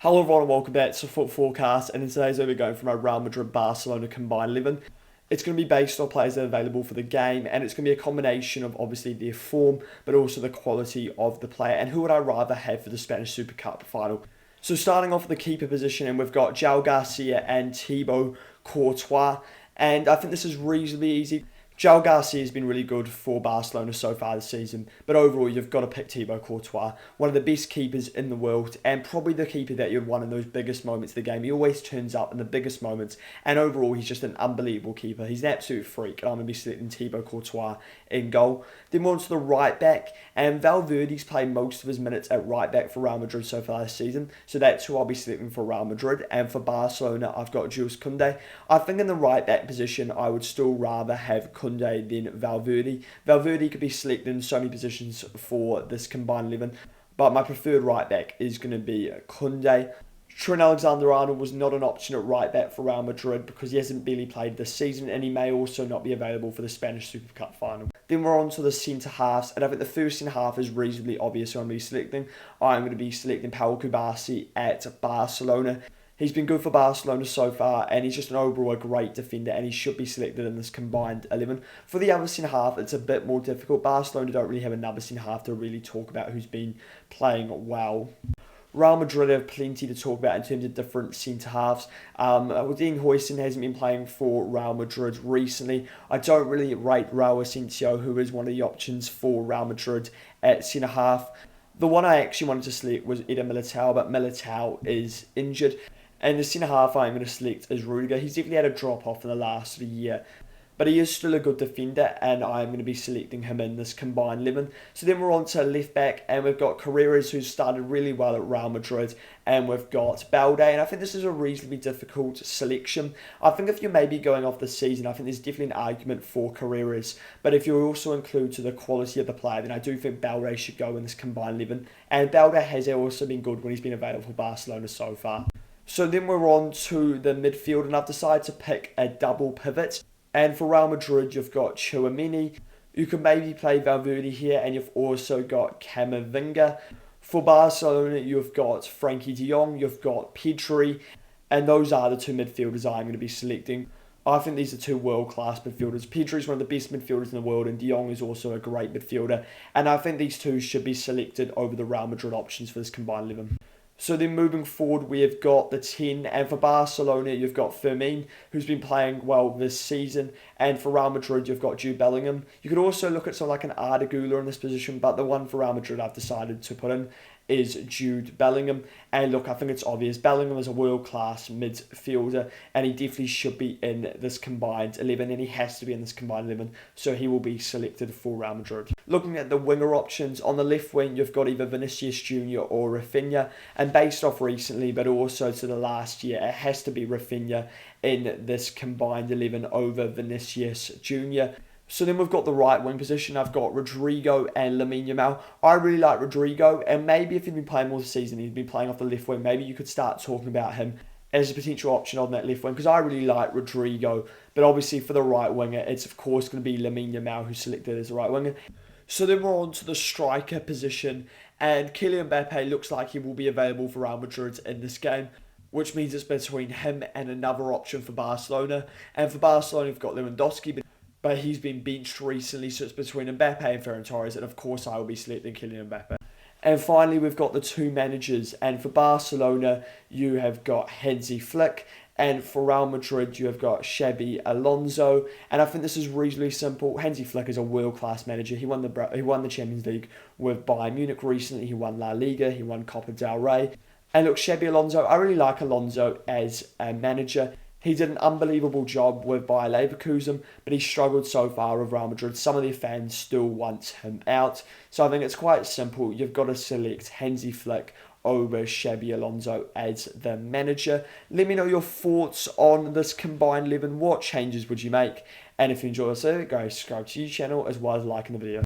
Hello everyone and welcome back to Foot Forecast, and in today's video we're going from our Real Madrid Barcelona combined 11. It's going to be based on players that are available for the game, and it's going to be a combination of obviously their form but also the quality of the player and who would I rather have for the Spanish Super Cup final. So starting off with the keeper position, and we've got João Garcia and Thibaut Courtois, and I think this is reasonably easy. João Garcia has been really good for Barcelona so far this season, but overall you've got to pick Thibaut Courtois, one of the best keepers in the world, and probably the keeper that you'd want in those biggest moments of the game. He always turns up in the biggest moments, and overall he's just an unbelievable keeper. He's an absolute freak, and I'm going to be selecting Thibaut Courtois in goal. Then we're on to the right back, and Valverde's played most of his minutes at right back for Real Madrid so far this season, so that's who I'll be selecting for Real Madrid. And for Barcelona, I've got Jules Koundé. I think in the right back position, I would still rather have Koundé than Valverde. Valverde could be selected in so many positions for this combined 11, but my preferred right back is going to be Koundé. Trent Alexander-Arnold was not an option at right back for Real Madrid because he hasn't barely played this season, and he may also not be available for the Spanish Super Cup final. Then we're on to the centre halves, and I think the first centre half is reasonably obvious who I'm going to be selecting. I'm going to be selecting Pau Cubarsí at Barcelona. He's been good for Barcelona so far, and he's just an overall great defender, and he should be selected in this combined 11. For the other centre half, it's a bit more difficult. Barcelona don't really have another centre half to really talk about who's been playing well. Real Madrid have plenty to talk about in terms of different centre halves. Dean Huijsen hasn't been playing for Real Madrid recently. I don't really rate Raúl Asensio, who is one of the options for Real Madrid at centre half. The one I actually wanted to select was Eder Militao, but Militao is injured. And the centre half I'm going to select is Rudiger. He's definitely had a drop off in the last year, but he is still a good defender, and I'm going to be selecting him in this combined 11. So then we're on to left back, and we've got Carreras, who's started really well at Real Madrid, and we've got Balde, and I think this is a reasonably difficult selection. I think if you're maybe going off the season, I think there's definitely an argument for Carreras, but if you also include to the quality of the player, then I do think Balde should go in this combined 11, and Balde has also been good when he's been available for Barcelona so far. So then we're on to the midfield, and I've decided to pick a double pivot. And for Real Madrid, you've got Tchouaméni. You can maybe play Valverde here, and you've also got Camavinga. For Barcelona, you've got Frenkie de Jong, you've got Pedri, and those are the two midfielders I'm going to be selecting. I think these are two world-class midfielders. Pedri is one of the best midfielders in the world, and de Jong is also a great midfielder. And I think these two should be selected over the Real Madrid options for this combined 11. So then moving forward, we have got the 10, and for Barcelona, you've got Fermin, who's been playing well this season, and for Real Madrid, you've got Jude Bellingham. You could also look at someone like an Arda Güler in this position, but the one for Real Madrid I've decided to put in is Jude Bellingham. And look, I think it's obvious. Bellingham is a world-class midfielder, and he definitely should be in this combined 11, and he has to be in this combined 11, so he will be selected for Real Madrid. Looking at the winger options, on the left wing, you've got either Vinicius Jr. or Rafinha, and based off recently, but also to the last year, it has to be Rafinha in this combined 11 over Vinicius Jr. So then we've got the right wing position. I've got Rodrigo and Lamine Yamal. I really like Rodrigo, and maybe if he'd been playing more this season, he'd been playing off the left wing, maybe you could start talking about him as a potential option on that left wing, because I really like Rodrigo. But obviously for the right winger, it's of course going to be Lamine Yamal who's selected as the right winger. So then we're on to the striker position, and Kylian Mbappe looks like he will be available for Real Madrid in this game, which means it's between him and another option for Barcelona. And for Barcelona, we've got Lewandowski, but he's been benched recently, so it's between Mbappe and Ferran Torres, and of course I will be selecting Kylian Mbappe. And finally, we've got the two managers, and for Barcelona, you have got Hansi Flick, and for Real Madrid, you have got Xabi Alonso, and I think this is reasonably simple. Hansi Flick is a world-class manager. He won the Champions League with Bayern Munich recently. He won La Liga. He won Copa del Rey. And look, Xabi Alonso, I really like Alonso as a manager. He did an unbelievable job with Bayer Leverkusen, but he struggled so far with Real Madrid. Some of their fans still want him out. So I think it's quite simple. You've got to select Hansi Flick over Xabi Alonso as the manager. Let me know your thoughts on this combined 11. What changes would you make? And if you enjoy this video, go subscribe to the channel as well as liking the video.